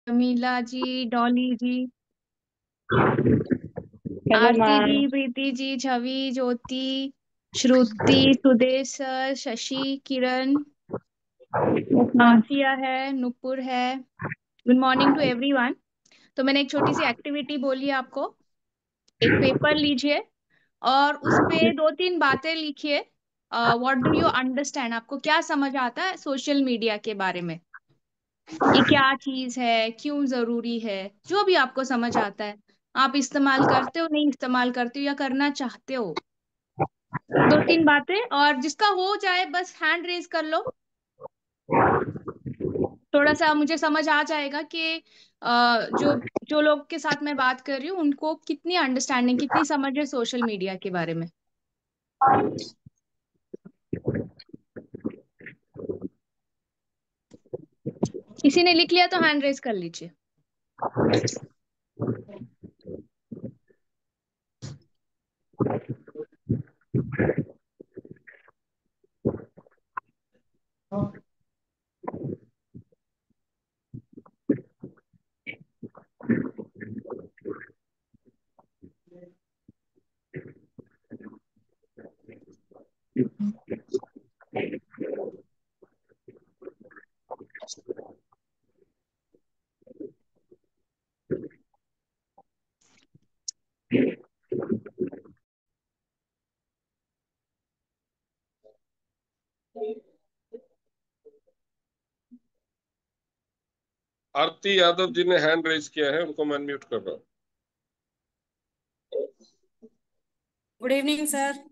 Jamila ji, Dolly ji, hello Aarti ji, ma'am. Preeti ji, Chhavi, Jyoti, Shruti, Sudesh sir, Shashi, Kiran, yes ma'am. Asiya है, नुपुर है। Good morning to everyone. तो मैंने एक छोटी सी एक्टिविटी बोली है आपको। एक पेपर लीजिए और उस पे दो तीन बातें लिखिए। व्हाट डू यू अंडरस्टैंड, आपको क्या समझ आता है सोशल मीडिया के बारे में। ये क्या चीज है, क्यों जरूरी है, जो भी आपको समझ आता है। आप इस्तेमाल करते हो, नहीं इस्तेमाल करते हो, या करना चाहते हो। दो तीन बातें, और जिसका हो जाए बस हैंड रेज कर लो। थोड़ा सा मुझे समझ आ जाएगा कि जो जो लोग के साथ मैं बात कर रही हूँ उनको कितनी अंडरस्टैंडिंग, कितनी समझ है सोशल मीडिया के बारे में। किसी ने लिख लिया तो हैंड रेज कर लीजिए। आरती यादव जी ने हैंड रेज किया है, उनको मैं अनम्यूट कर रहा हूँ। Good evening sir.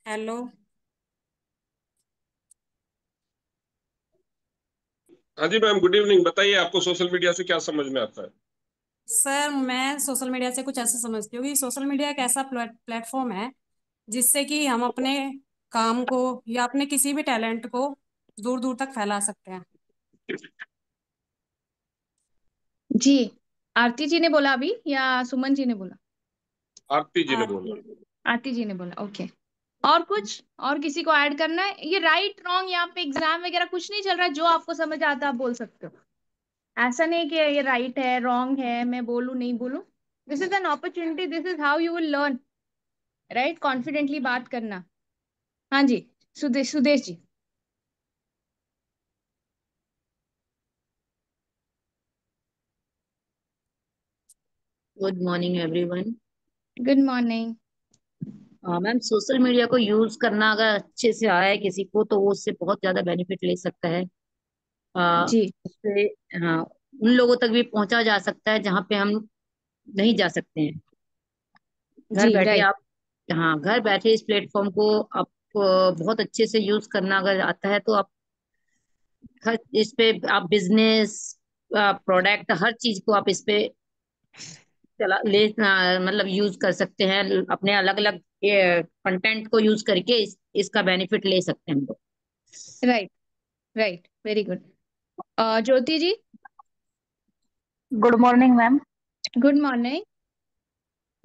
हेलो हाँ जी मैम, गुड इवनिंग। बताइए आपको सोशल मीडिया से क्या समझ में आता है। सर, मैं सोशल मीडिया से कुछ ऐसा समझती हूँ कि सोशल मीडिया एक ऐसा प्लेटफॉर्म है जिससे कि हम अपने काम को या अपने किसी भी टैलेंट को दूर दूर तक फैला सकते हैं। जी, आरती जी ने बोला अभी या सुमन जी ने बोला? आरती जी ने बोला। आरती। आरती जी ने बोला, ओके। और कुछ, और किसी को ऐड करना है? ये राइट रॉन्ग यहाँ पे एग्जाम वगैरह कुछ नहीं चल रहा, जो आपको समझ आता है आप बोल सकते हो। ऐसा नहीं कि ये राइट है रॉन्ग है, मैं बोलूं नहीं बोलूं। This is an opportunity, this is how you will learn. Right, confidently बात करना। हाँ जी, Sudesh, Sudesh ji. Good morning everyone. Good morning. Ma'am, social media को यूज करना अगर अच्छे से आया है किसी को तो वो उससे बहुत ज्यादा बेनिफिट ले सकता है। जी उससे हाँ, उन लोगों तक भी पहुंचा जा सकता है जहाँ पे हम नहीं जा सकते हैं। घर जी, बैठे राइट। आप, हाँ, घर बैठे इस प्लेटफॉर्म को आप बहुत अच्छे से यूज करना अगर आता है तो आप हर इस पे आप बिजनेस, प्रोडक्ट, हर चीज को आप इस पे चला ले मतलब यूज कर सकते हैं। अपने अलग अलग कंटेंट को यूज करके इसका बेनिफिट ले सकते हैं हम लोग। Right, right, very good. Jyoti ji. Good morning ma'am. Good morning.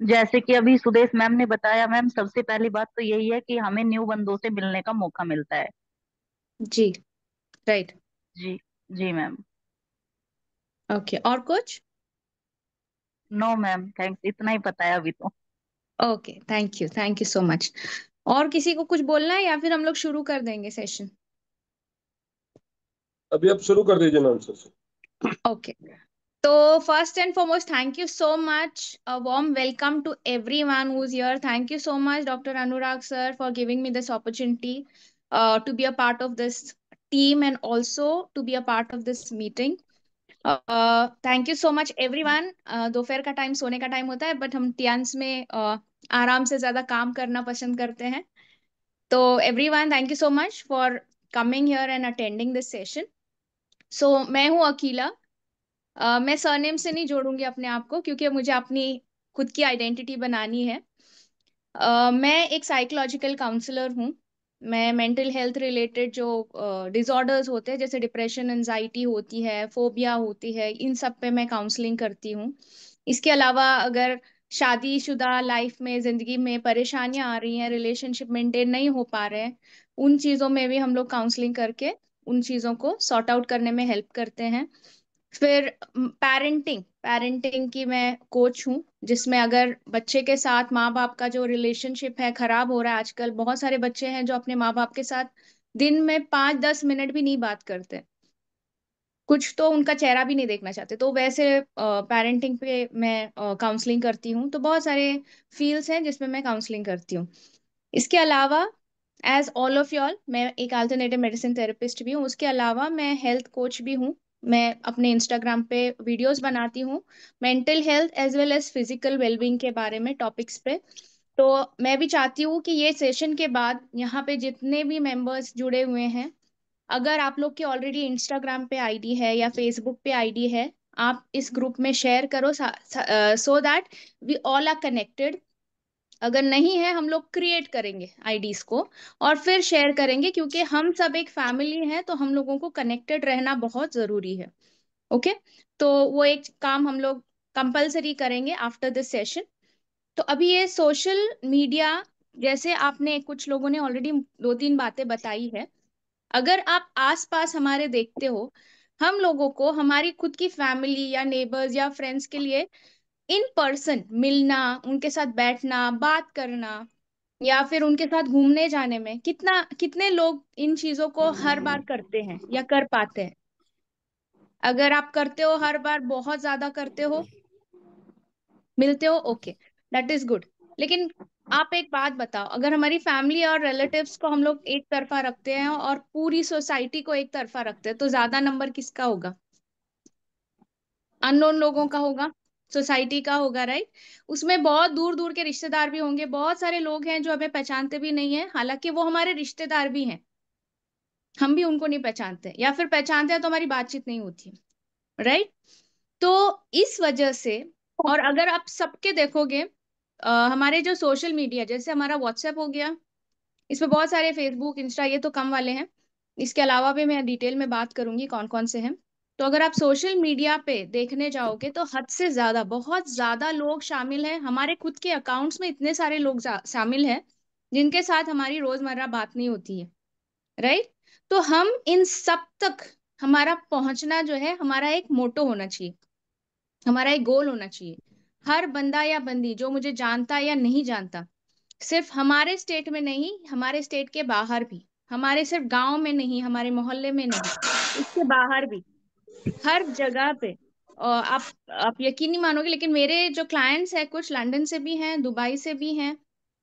जैसे कि अभी सुदेश मैम ने बताया, मैम सबसे पहली बात तो यही है कि हमें न्यू बंदों से मिलने का मौका मिलता है। जी, राइट। जी। जी मैम। ओके, और कुछ? नो मैम, थैंक्स, इतना ही पता है अभी तो। Okay, thank you so much. और किसी को कुछ बोलना है या फिर हम लोग शुरू कर देंगे सेशन? अभी आप शुरू कर दीजिए मैम से। ओके। तो first and foremost, thank you so much. A warm welcome to everyone who's here. Thank you so much, Dr. Anurag sir, for giving me this opportunity to be a part of this team and also to be a part of this meeting. Thank you so much everyone. दोपहर का time सोने का time होता है, but हम टियान्स में आराम से ज्यादा काम करना पसंद करते हैं। तो everyone, thank you so much for coming here and attending this session. So मैं हूँ अकीला। मैं सरनेम से नहीं जोड़ूंगी अपने आप को, क्योंकि मुझे अपनी खुद की आइडेंटिटी बनानी है। मैं एक साइकोलॉजिकल काउंसलर हूँ। मैं मेंटल हेल्थ रिलेटेड जो डिसऑर्डर्स होते हैं, जैसे डिप्रेशन, एंजाइटी होती है, फोबिया होती है, इन सब पे मैं काउंसलिंग करती हूँ। इसके अलावा अगर शादीशुदा लाइफ में, जिंदगी में परेशानियां आ रही हैं, रिलेशनशिप मेंटेन नहीं हो पा रहे हैं, उन चीजों में भी हम लोग काउंसलिंग करके उन चीजों को सॉर्ट आउट करने में हेल्प करते हैं। फिर पेरेंटिंग, पेरेंटिंग की मैं कोच हूँ, जिसमें अगर बच्चे के साथ माँ बाप का जो रिलेशनशिप है खराब हो रहा है, आजकल बहुत सारे बच्चे हैं जो अपने माँ बाप के साथ दिन में 5-10 मिनट भी नहीं बात करते, कुछ तो उनका चेहरा भी नहीं देखना चाहते, तो वैसे पेरेंटिंग पे मैं काउंसलिंग करती हूँ। तो बहुत सारे फील्ड्स हैं जिसमें मैं काउंसलिंग करती हूँ। इसके अलावा एज ऑल ऑफ यॉल, मैं एक अल्टरनेटिव मेडिसिन थेरेपिस्ट भी हूँ। उसके अलावा मैं हेल्थ कोच भी हूँ। मैं अपने इंस्टाग्राम पे वीडियोस बनाती हूँ mental health as well as physical wellbeing के बारे में टॉपिक्स पे। तो मैं भी चाहती हूँ कि ये सेशन के बाद यहाँ पे जितने भी मेंबर्स जुड़े हुए हैं, अगर आप लोग की ऑलरेडी इंस्टाग्राम पे आईडी है या फेसबुक पे आईडी है, आप इस ग्रुप में शेयर करो, so that we all are connected. अगर नहीं है, हम लोग क्रिएट करेंगे आईडीज को और फिर शेयर करेंगे, क्योंकि हम सब एक फैमिली हैं, तो हम लोगों को कनेक्टेड रहना बहुत जरूरी है। ओके, तो वो एक काम हम लोग कंपलसरी करेंगे आफ्टर दिस सेशन। तो अभी ये सोशल मीडिया, जैसे आपने कुछ लोगों ने ऑलरेडी 2-3 बातें बताई है, अगर आप आसपास हमारे देखते हो, हम लोगों को हमारी खुद की फैमिली या नेबर्स या फ्रेंड्स के लिए इन पर्सन मिलना, उनके साथ बैठना, बात करना, या फिर उनके साथ घूमने जाने में कितना, कितने लोग इन चीजों को हर बार करते हैं या कर पाते हैं? अगर आप करते हो, हर बार बहुत ज्यादा करते हो, मिलते हो, ओके, दैट इज गुड। लेकिन आप एक बात बताओ, अगर हमारी फैमिली और रिलेटिव्स को हम लोग एक तरफा रखते हैं और पूरी सोसाइटी को एक तरफा रखते हैं, तो ज्यादा नंबर किसका होगा? अननोन लोगों का होगा, सोसाइटी का होगा, राइट? उसमें बहुत दूर दूर के रिश्तेदार भी होंगे, बहुत सारे लोग हैं जो हमें पहचानते भी नहीं है, हालांकि वो हमारे रिश्तेदार भी हैं, हम भी उनको नहीं पहचानते, या फिर पहचानते हैं तो हमारी बातचीत नहीं होती, राइट? तो इस वजह से, और अगर आप सबके देखोगे, हमारे जो सोशल मीडिया, जैसे हमारा व्हाट्सएप हो गया, इसमें बहुत सारे, फेसबुक, इंस्टा, ये तो कम वाले हैं, इसके अलावा भी मैं डिटेल में बात करूंगी कौन कौन से हैं। तो अगर आप सोशल मीडिया पे देखने जाओगे तो हद से ज्यादा, बहुत ज्यादा लोग शामिल हैं, हमारे खुद के अकाउंट्स में इतने सारे लोग शामिल हैं जिनके साथ हमारी रोजमर्रा बात नहीं होती है, राइट? तो हम इन सब तक, हमारा पहुंचना जो है, हमारा एक मोटो होना चाहिए, हमारा एक गोल होना चाहिए। हर बंदा या बंदी जो मुझे जानता या नहीं जानता, सिर्फ हमारे स्टेट में नहीं, हमारे स्टेट के बाहर भी, हमारे सिर्फ गांव में नहीं, हमारे मोहल्ले में नहीं, उसके बाहर भी, हर जगह पे। और आप यकीन नहीं मानोगे, लेकिन मेरे जो क्लाइंट्स हैं, कुछ लंदन से भी हैं, दुबई से भी हैं,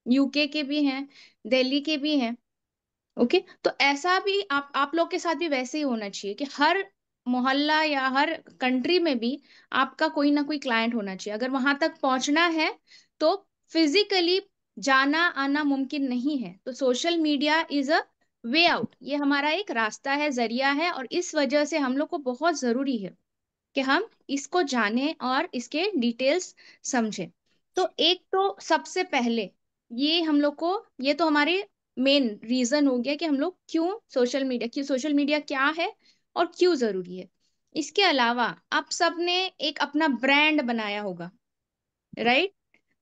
यूके के भी हैं, दिल्ली के भी हैं। ओके, तो ऐसा भी आप लोग के साथ भी वैसे ही होना चाहिए कि हर मोहल्ला या हर कंट्री में भी आपका कोई ना कोई क्लाइंट होना चाहिए। अगर वहां तक पहुंचना है तो फिजिकली जाना आना मुमकिन नहीं है, तो social media is a way out, ये हमारा एक रास्ता है, जरिया है, और इस वजह से हम लोग को बहुत जरूरी है कि हम इसको जानें और इसके डिटेल्स समझें। तो एक तो सबसे पहले ये हम लोग को, ये तो हमारे मेन रीजन हो गया कि हम लोग क्यों सोशल मीडिया क्या है और क्यों जरूरी है। इसके अलावा आप सबने एक अपना ब्रांड बनाया होगा, राइट?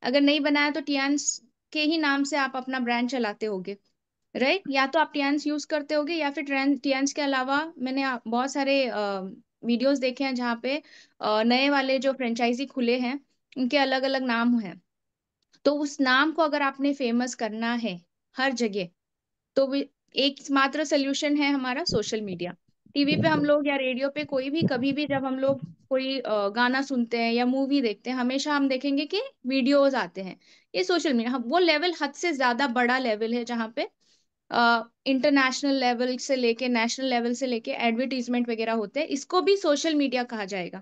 अगर नहीं बनाया तो टियान्स के ही नाम से आप अपना ब्रांड चलाते होगे, राइट? या तो आप टियान्स यूज करते होगे, या फिर टियान्स के अलावा मैंने बहुत सारे वीडियोस देखे हैं जहाँ पे नए वाले जो फ्रेंचाइजी खुले हैं, उनके अलग अलग नाम हैं। तो उस नाम को अगर आपने फेमस करना है हर जगह, तो एक मात्र सोल्यूशन है हमारा सोशल मीडिया। टीवी पे हम लोग या रेडियो पे, कोई भी कभी भी जब हम लोग कोई गाना सुनते हैं या मूवी देखते हैं, हमेशा हम देखेंगे कि वीडियोस आते हैं। ये सोशल मीडिया, वो लेवल हद से ज्यादा बड़ा लेवल है जहाँ पे इंटरनेशनल लेवल से लेके नेशनल लेवल से लेके एडवर्टीजमेंट वगैरह होते हैं, इसको भी सोशल मीडिया कहा जाएगा।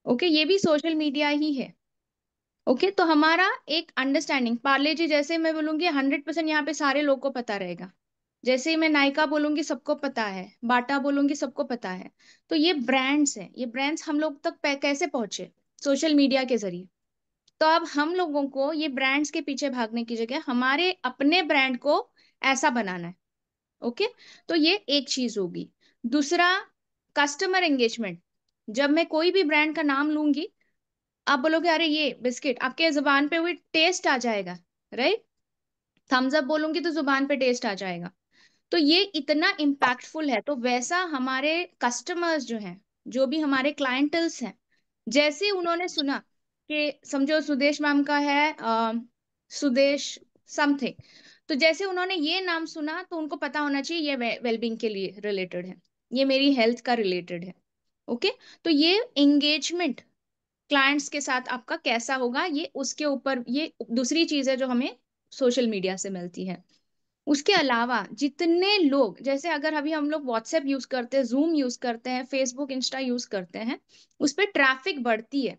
ओके, ये भी सोशल मीडिया ही है। ओके, तो हमारा एक अंडरस्टैंडिंग, पार्ले जी जैसे मैं बोलूंगी 100% यहाँ पे सारे लोग को पता रहेगा, जैसे ही मैं नायका बोलूंगी सबको पता है, बाटा बोलूंगी सबको पता है। तो ये ब्रांड्स हैं, ये ब्रांड्स हम लोग तक कैसे पहुंचे? सोशल मीडिया के जरिए। तो अब हम लोगों को ये ब्रांड्स के पीछे भागने की जगह हमारे अपने ब्रांड को ऐसा बनाना है। ओके, तो ये एक चीज होगी। दूसरा, कस्टमर एंगेजमेंट। जब मैं कोई भी ब्रांड का नाम लूंगी, आप बोलोगे अरे ये बिस्किट, आपके जुबान पे वो टेस्ट आ जाएगा, राइट। थम्स अप बोलूंगी तो जुबान पे टेस्ट आ जाएगा। तो ये इतना इम्पैक्टफुल है। तो वैसा हमारे कस्टमर्स जो हैं, जो भी हमारे क्लाइंटल्स हैं, जैसे उन्होंने सुना कि समझो सुदेश मैम का है सुदेश समथिंग, तो जैसे उन्होंने ये नाम सुना तो उनको पता होना चाहिए ये वेलबींग के लिए रिलेटेड है, ये मेरी हेल्थ का रिलेटेड है। ओके। तो ये एंगेजमेंट क्लाइंट्स के साथ आपका कैसा होगा, ये उसके ऊपर, ये दूसरी चीज है जो हमें सोशल मीडिया से मिलती है। उसके अलावा जितने लोग, जैसे अगर अभी हम लोग व्हाट्सएप यूज करते हैं, जूम यूज करते हैं, फेसबुक इंस्टा यूज करते हैं, उस पर ट्रैफिक बढ़ती है।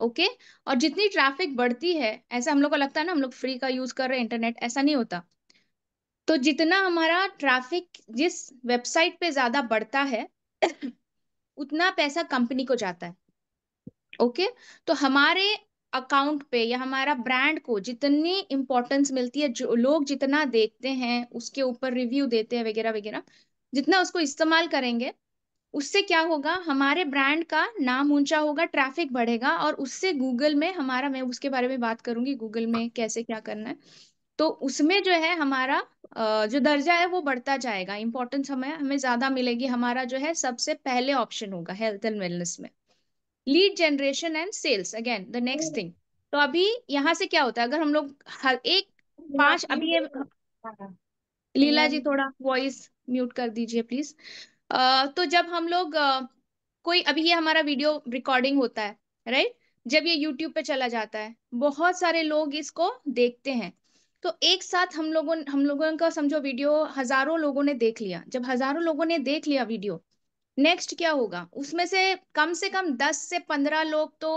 ओके। और जितनी ट्रैफिक बढ़ती है, ऐसा हम लोग को लगता है ना हम लोग फ्री का यूज कर रहे हैं इंटरनेट, ऐसा नहीं होता। तो जितना हमारा ट्रैफिक जिस वेबसाइट पे ज्यादा बढ़ता है उतना पैसा कंपनी को जाता है। ओके। तो हमारे अकाउंट पे या हमारा ब्रांड को जितनी इंपॉर्टेंस मिलती है, जो लोग जितना देखते हैं, उसके ऊपर रिव्यू देते हैं वगैरह वगैरह, जितना उसको इस्तेमाल करेंगे, उससे क्या होगा, हमारे ब्रांड का नाम ऊंचा होगा, ट्रैफिक बढ़ेगा, और उससे गूगल में हमारा, मैं उसके बारे में बात करूंगी गूगल में कैसे क्या करना है। तो उसमें जो है हमारा जो दर्जा है वो बढ़ता जाएगा, इंपॉर्टेंस हमें हमें ज्यादा मिलेगी, हमारा जो है सबसे पहले ऑप्शन होगा हेल्थ एंड वेलनेस में। Lead generation and sales again the next thing. तो अभी यहाँ से क्या होता है, अगर हम लोग हर एक पांच, अभी ये लीला जी थोड़ा वॉइस म्यूट कर दीजिए प्लीज। तो जब हम लोग कोई, अभी ये हमारा वीडियो रिकॉर्डिंग होता है, राइट, जब ये यूट्यूब पे चला जाता है, बहुत सारे लोग इसको देखते हैं। तो एक साथ हम लोगों का समझो वीडियो हजारों लोगों ने देख लिया। जब हजारों लोगों ने देख लिया वीडियो, नेक्स्ट क्या होगा, उसमें से कम 10 से 15 लोग तो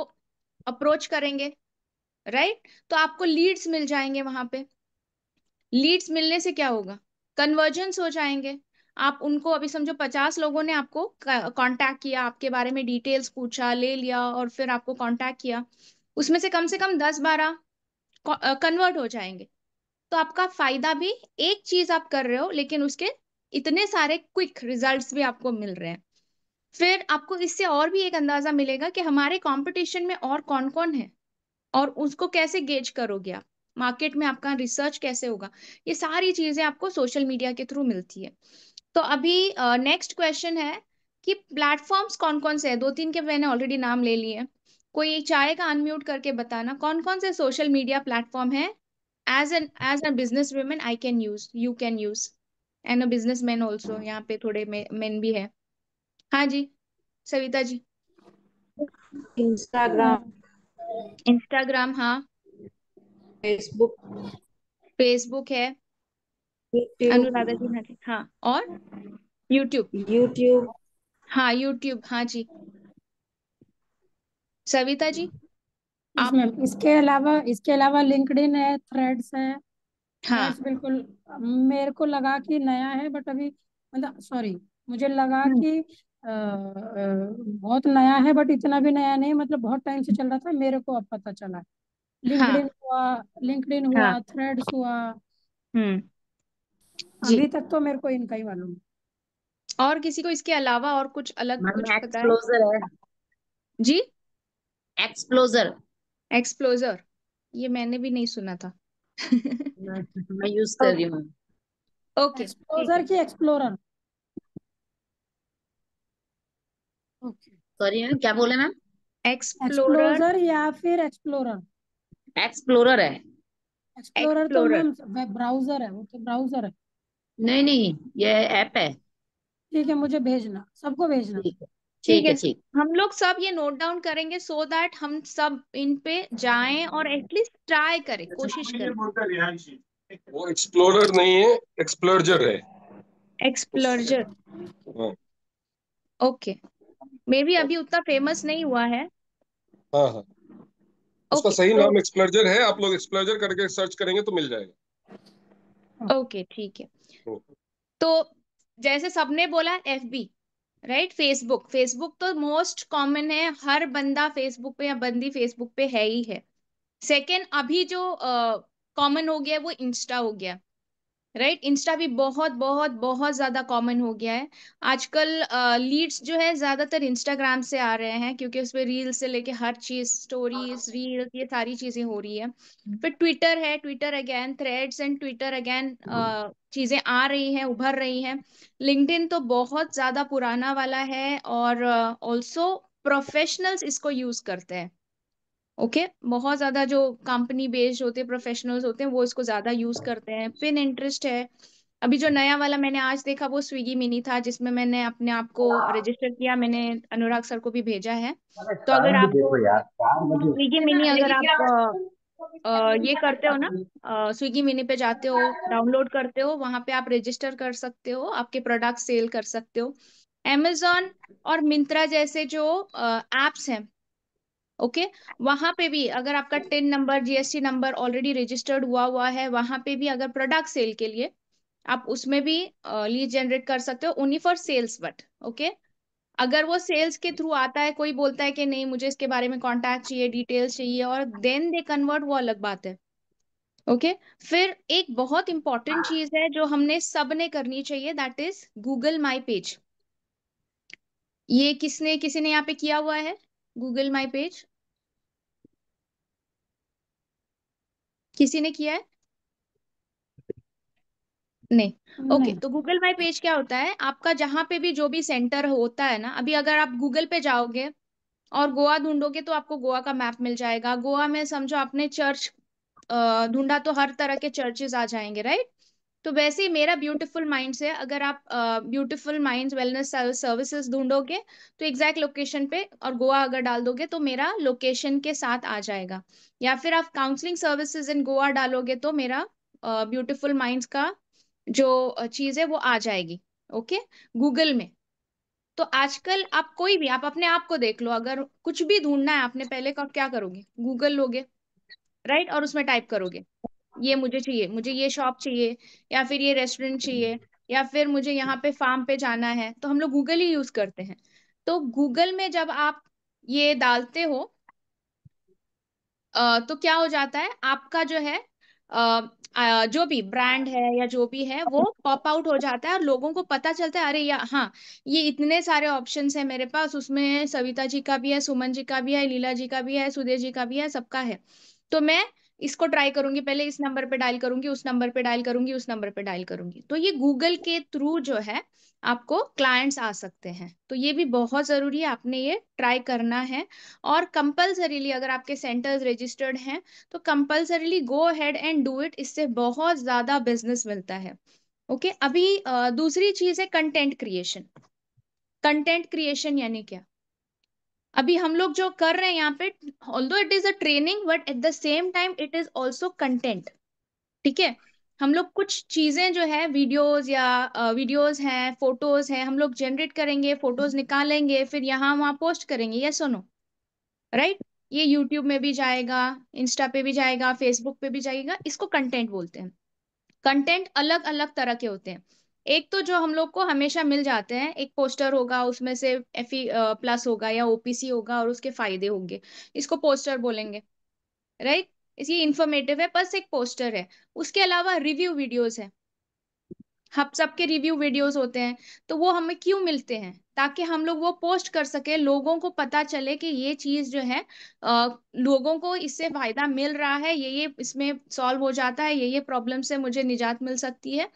अप्रोच करेंगे, राइट। तो आपको लीड्स मिल जाएंगे वहां पे। लीड्स मिलने से क्या होगा, कन्वर्जेंस हो जाएंगे। आप उनको, अभी समझो 50 लोगों ने आपको कांटेक्ट किया, आपके बारे में डिटेल्स पूछा, ले लिया, और फिर आपको कांटेक्ट किया, उसमें से कम 10-12 कन्वर्ट हो जाएंगे। तो आपका फायदा भी, एक चीज आप कर रहे हो लेकिन उसके इतने सारे क्विक रिजल्ट्स भी आपको मिल रहे हैं। फिर आपको इससे और भी एक अंदाजा मिलेगा कि हमारे कंपटीशन में और कौन कौन है, और उसको कैसे गेज करोगे आप, मार्केट में आपका रिसर्च कैसे होगा। ये सारी चीजें आपको सोशल मीडिया के थ्रू मिलती है। तो अभी नेक्स्ट क्वेश्चन है कि प्लेटफॉर्म्स कौन कौन से हैं। 2-3 के मैंने ऑलरेडी नाम ले लिए हैं। कोई चाहेगा अनम्यूट करके बताना कौन कौन से सोशल मीडिया प्लेटफॉर्म है, as a business women I can use, you can use, and a business man also, यहाँ पे थोड़े मेन भी है। हाँ जी, सविता जी। इंस्टाग्राम, इंस्टाग्राम, हाँ। फेसबुक, फेसबुक है। यूट्यूब, अनुराधा जी, हाँ जी, हाँ। और यूट्यूब। यूट्यूब, हाँ यूट्यूब, हाँ जी। सविता जी, यस आप। मैम, इसके अलावा लिंक्डइन है, थ्रेड्स है। हाँ। थ्रेड्स बिल्कुल मेरे को लगा कि नया है, बट अभी मतलब सॉरी, मुझे लगा हम्म। कि बहुत नया है, बट इतना भी नया नहीं, मतलब बहुत टाइम से चल रहा था, मेरे को अब पता चला। हाँ। लिंक्डइन हाँ। हुआ, थ्रेड्स हुआ। हम्म। जी। अभी तक तो मेरे को इनका ही मालूम है। और किसी को इसके अलावा और कुछ अलग मैम कुछ पता है? एक्सप्लोजर है। जी। एक्सप्लोजर एक्सप्लोजर, ये मैंने भी नहीं सुना था। मैं यूज कर रही हूँ। ओके, ठीक एक्सप्लोजर है। की एक्सप्लोरर। ओके। सॉरी मैम, क्या बोले मैम? एक्सप्लोरर। एक्सप्लोजर या फिर एक्सप्लोरर। एक्सप्लोरर है। एक्सप्लोरर तो एक्सप्लोरर। मैम ब्राउजर है, वो तो ब्राउजर है। नहीं नहीं, ये ऐप है। ठीक है, मुझे भेजना, सबको भेजना। ठीक है, ठीक ठीक है। है, ठीक। हम लोग सब ये नोट डाउन करेंगे सो दैट हम सब इन पे जाएं और एटलीस्ट ट्राई करें, कोशिश करें। वो एक्सप्लोरर नहीं है, एक्सप्लोजर है। एक्सप्लोजर। हाँ। ओके। मे बी अभी उतना फेमस नहीं हुआ है। हाँ हाँ, उसका ओके सही तो, नाम एक्सप्लोजर है, आप लोग एक्सप्लोजर करके सर्च करेंगे तो मिल जाएगा। ओके ठीक है। हम्म। तो जैसे सबने बोला FB, राइट, फेसबुक। फेसबुक तो मोस्ट कॉमन है, हर बंदा फेसबुक पे या बंदी फेसबुक पे है ही है। सेकंड अभी जो कॉमन हो गया वो इंस्टा हो गया। राइट। इंस्टा भी बहुत बहुत बहुत ज्यादा कॉमन हो गया है आजकल। लीड्स जो है ज्यादातर इंस्टाग्राम से आ रहे हैं, क्योंकि उसपे रील से लेके हर चीज, स्टोरीज, रील, ये सारी चीजें हो रही है। फिर ट्विटर है, Twitter again, threads and Twitter again, चीजें आ रही हैं, उभर रही हैं। लिंक्डइन तो बहुत ज्यादा पुराना वाला है, और ऑल्सो प्रोफेशनल्स इसको यूज करते हैं। ओके, बहुत ज्यादा जो कंपनी बेस्ड होते हैं, प्रोफेशनल्स होते हैं, वो इसको ज्यादा यूज करते हैं। पिन इंटरेस्ट है। अभी जो नया वाला मैंने आज देखा वो स्विगी मिनी था, जिसमें मैंने अपने आप को रजिस्टर किया। मैंने अनुराग सर को भी भेजा है। तो अगर टाइम भी आपको देखो यार, 4 बजे। स्विगी मिनी, अगर आप ये करते हो ना, स्विगी मिनी पे जाते हो, डाउनलोड करते हो, वहां पे आप रजिस्टर कर सकते हो, आपके प्रोडक्ट सेल कर सकते हो। amazon और मिंत्रा जैसे जो एप्स हैं, ओके, वहां पे भी अगर आपका tin number, GST number already registered हुआ हुआ है, वहां पे भी अगर प्रोडक्ट सेल के लिए, आप उसमें भी लीड जनरेट कर सकते हो, only for sales but. Okay, अगर वो सेल्स के थ्रू आता है, कोई बोलता है कि नहीं मुझे इसके बारे में कांटेक्ट चाहिए, डिटेल्स चाहिए, और देन दे कन्वर्ट, वो अलग बात है। ओके। फिर एक बहुत इंपॉर्टेंट चीज है जो हमने सब ने करनी चाहिए, that is Google my page. ये किसी ने यहाँ पे किया हुआ है गूगल माई पेज? किसी ने किया है? नहीं। ओके, नहीं। तो गूगल माई पेज क्या होता है? आपका जहां पे भी जो भी सेंटर होता है ना, अभी अगर आप गूगल पे जाओगे और गोवा ढूंढोगे तो आपको गोवा का मैप मिल जाएगा। गोवा में समझो आपने चर्च ढूंढा तो हर तरह के चर्चेज आ जाएंगे, राइट? तो वैसे ही मेरा ब्यूटीफुल माइंड्स है, अगर आप ब्यूटीफुल माइंड्स वेलनेस सर्विसेज ढूंढोगे तो एग्जैक्ट लोकेशन पे, और गोवा अगर डाल दोगे तो मेरा लोकेशन के साथ आ जाएगा। या फिर आप काउंसलिंग सर्विसेज इन गोवा डालोगे तो मेरा ब्यूटीफुल माइंड्स का जो चीज है वो आ जाएगी। ओके, गूगल में। तो आजकल आप कोई भी, आप अपने आप को देख लो, अगर कुछ भी ढूंढना है आपने, पहले का क्या करोगे? गूगल लोगे, राइट? और उसमें टाइप करोगे ये मुझे चाहिए, मुझे ये शॉप चाहिए, या फिर ये रेस्टोरेंट चाहिए, या फिर मुझे यहाँ पे फार्म पे जाना है, तो हम लोग गूगल ही यूज करते हैं। तो गूगल में जब आप ये डालते हो, तो क्या हो जाता है, आपका जो है जो भी ब्रांड है या जो भी है वो पॉप आउट हो जाता है, और लोगों को पता चलता है, अरे या हाँ, ये इतने सारे ऑप्शंस है मेरे पास, उसमें सविता जी का भी है, सुमन जी का भी है, लीला जी का भी है, सुदेश जी का भी है, सबका है। तो मैं इसको ट्राई करूंगी, पहले इस नंबर पे डायल करूंगी, उस नंबर पे डायल करूंगी, उस नंबर पे डायल करूंगी। तो ये गूगल के थ्रू जो है आपको क्लाइंट्स आ सकते हैं। तो ये भी बहुत जरूरी है, आपने ये ट्राई करना है। और कंपल्सरीली अगर आपके सेंटर्स रजिस्टर्ड हैं तो compulsorily go ahead and do it, इससे बहुत ज्यादा बिजनेस मिलता है। ओके, अभी दूसरी चीज है कंटेंट क्रिएशन। कंटेंट क्रिएशन यानी क्या? अभी हम लोग जो कर रहे हैं यहाँ पे, although it is a training, but at the same time it is also content. ठीक है, हम लोग कुछ चीजें जो है, वीडियोस या वीडियोस हैं, फोटोज हैं, हम लोग जनरेट करेंगे, फोटोज निकालेंगे, फिर यहाँ वहाँ पोस्ट करेंगे, यस और नो, राइट? ये यूट्यूब में भी जाएगा, इंस्टा पे भी जाएगा, फेसबुक पे भी जाएगा, इसको कंटेंट बोलते हैं। कंटेंट अलग अलग तरह के होते हैं। एक तो जो हम लोग को हमेशा मिल जाते हैं, एक पोस्टर होगा, उसमें से एफई प्लस होगा या ओपीसी होगा, और उसके फायदे होंगे, इसको पोस्टर बोलेंगे, राइट? ये इंफॉर्मेटिव है, बस एक पोस्टर है। उसके अलावा रिव्यू वीडियोस है, हम सबके रिव्यू वीडियोस होते हैं। तो वो हमें क्यों मिलते हैं? ताकि हम लोग वो पोस्ट कर सके, लोगों को पता चले कि ये चीज जो है, लोगों को इससे फायदा मिल रहा है, ये इसमें सॉल्व हो जाता है, ये प्रॉब्लम से मुझे निजात मिल सकती है।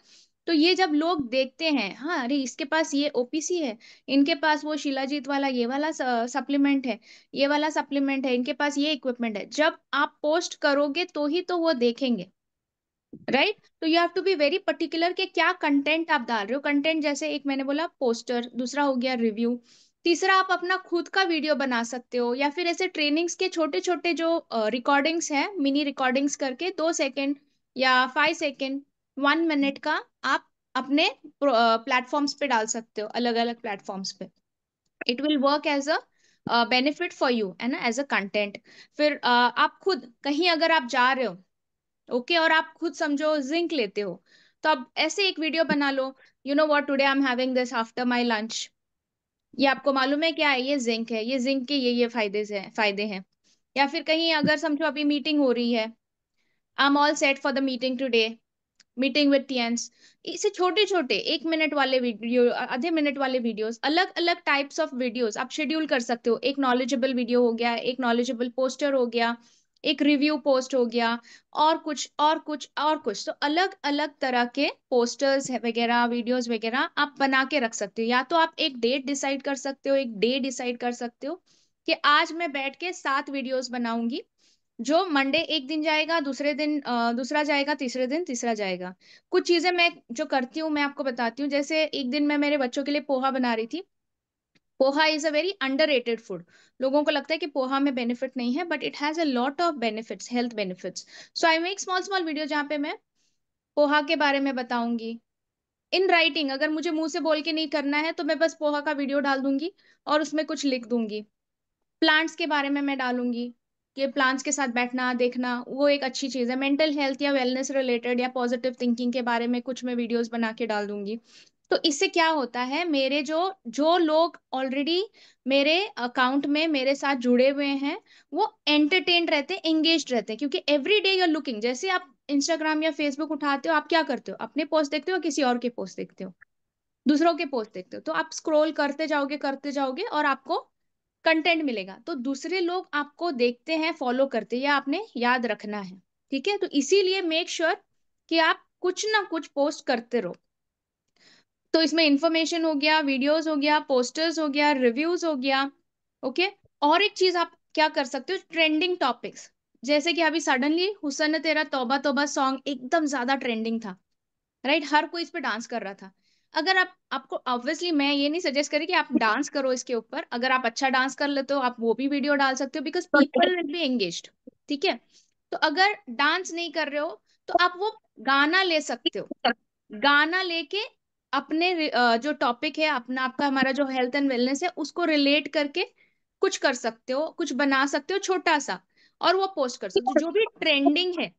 तो ये जब लोग देखते हैं, हाँ अरे इसके पास ये ओपीसी है, इनके पास वो शिलाजीत वाला ये वाला सप्लीमेंट है, ये वाला सप्लीमेंट है, इनके पास ये इक्विपमेंट है, जब आप पोस्ट करोगे तो ही तो वो देखेंगे, राइट? तो you have to be very particular कि क्या कंटेंट आप डाल रहे हो। कंटेंट जैसे एक मैंने बोला पोस्टर, दूसरा हो गया रिव्यू, तीसरा आप अपना खुद का वीडियो बना सकते हो, या फिर ऐसे ट्रेनिंग्स के छोटे छोटे जो रिकॉर्डिंग्स हैं, मिनी रिकॉर्डिंग्स करके 2 सेकेंड या 5 सेकेंड, 1 मिनट का, आप अपने प्लेटफॉर्म्स पे डाल सकते हो, अलग अलग प्लेटफॉर्म्स पे। It will work as a benefit for you, है ना, एज अ कंटेंट। फिर आप खुद कहीं अगर आप जा रहे हो, ओके, और आप खुद समझो जिंक लेते हो, तो अब ऐसे एक वीडियो बना लो, you know what, today I am having this after my lunch. ये आपको मालूम है क्या है? ये जिंक है, ये जिंक के ये फायदे हैं। या फिर कहीं अगर समझो अभी मीटिंग हो रही है, I am all set for the meeting today, meeting with teens, इसे छोटे छोटे 1 मिनट वाले वीडियो, आधे मिनट वाले वीडियोस, अलग अलग टाइप्स ऑफ वीडियोस आप शेड्यूल कर सकते हो। एक नॉलेजेबल वीडियो हो गया, एक नॉलेजेबल पोस्टर हो गया, एक रिव्यू पोस्ट हो गया, और कुछ और कुछ और कुछ। तो अलग अलग तरह के पोस्टर्स वगैरह, वीडियोस वगैरह आप बना के रख सकते हो। या तो आप एक डेट डिसाइड कर सकते हो, एक डे डिसाइड कर सकते हो कि आज मैं बैठ के 7 वीडियोस बनाऊंगी, जो मंडे एक दिन जाएगा, दूसरे दिन दूसरा जाएगा, तीसरे दिन तीसरा जाएगा। कुछ चीजें मैं जो करती हूँ मैं आपको बताती हूँ। जैसे एक दिन मैं मेरे बच्चों के लिए पोहा बना रही थी। Poha is a very underrated food. लोगों को लगता है कि पोहा में बेनिफिट नहीं है, but it has a lot of benefits, health benefits. So I make small small video जहाँ पे मैं पोहा के बारे में बताऊंगी इन राइटिंग। अगर मुझे मुंह से बोल के नहीं करना है तो मैं बस पोहा का वीडियो डाल दूंगी और उसमें कुछ लिख दूंगी। प्लांट्स के बारे में मैं डालूंगी कि प्लांट्स के साथ बैठना देखना वो एक अच्छी चीज है। मेंटल हेल्थ या वेलनेस रिलेटेड या पॉजिटिव थिंकिंग के बारे में कुछ मैं वीडियोस बना के डाल दूंगी। तो इससे क्या होता है, मेरे जो जो लोग ऑलरेडी मेरे अकाउंट में मेरे साथ जुड़े हुए हैं, वो एंटरटेन्ड रहते हैं, एंगेज रहते हैं। क्योंकि every day you are looking, जैसे आप इंस्टाग्राम या फेसबुक उठाते हो, आप क्या करते हो, अपने पोस्ट देखते हो या किसी और के पोस्ट देखते हो, दूसरों के पोस्ट देखते हो। तो आप स्क्रॉल करते जाओगे और आपको कंटेंट मिलेगा। तो दूसरे लोग आपको देखते हैं, फॉलो करते हैं, या आपने याद रखना है। ठीक है, तो इसीलिए मेक श्योर कि आप कुछ ना कुछ पोस्ट करते रहो। तो इसमें इंफॉर्मेशन हो गया, वीडियोस हो गया, पोस्टर्स हो गया, रिव्यूज हो गया। ओके। और एक चीज आप क्या कर सकते हो, ट्रेंडिंग टॉपिक्स। जैसे कि अभी सडनली हुसन तेरा तौबा तौबा सॉन्ग एकदम ज्यादा ट्रेंडिंग था, राइट? हर कोई इस पे डांस कर रहा था। अगर आप आपको ऑब्वियसली मैं ये नहीं सजेस्ट करी कि आप डांस करो इसके ऊपर। अगर आप अच्छा डांस कर लेते हो आप वो भी वीडियो डाल सकते हो, because people will be engaged. ठीक है। तो अगर डांस नहीं कर रहे हो तो आप वो गाना ले सकते हो। गाना लेके अपने जो टॉपिक है अपना, आपका हमारा जो हेल्थ एंड वेलनेस है, उसको रिलेट करके कुछ कर सकते हो, कुछ बना सकते हो छोटा सा, और वो पोस्ट कर सकते हो। जो भी ट्रेंडिंग है,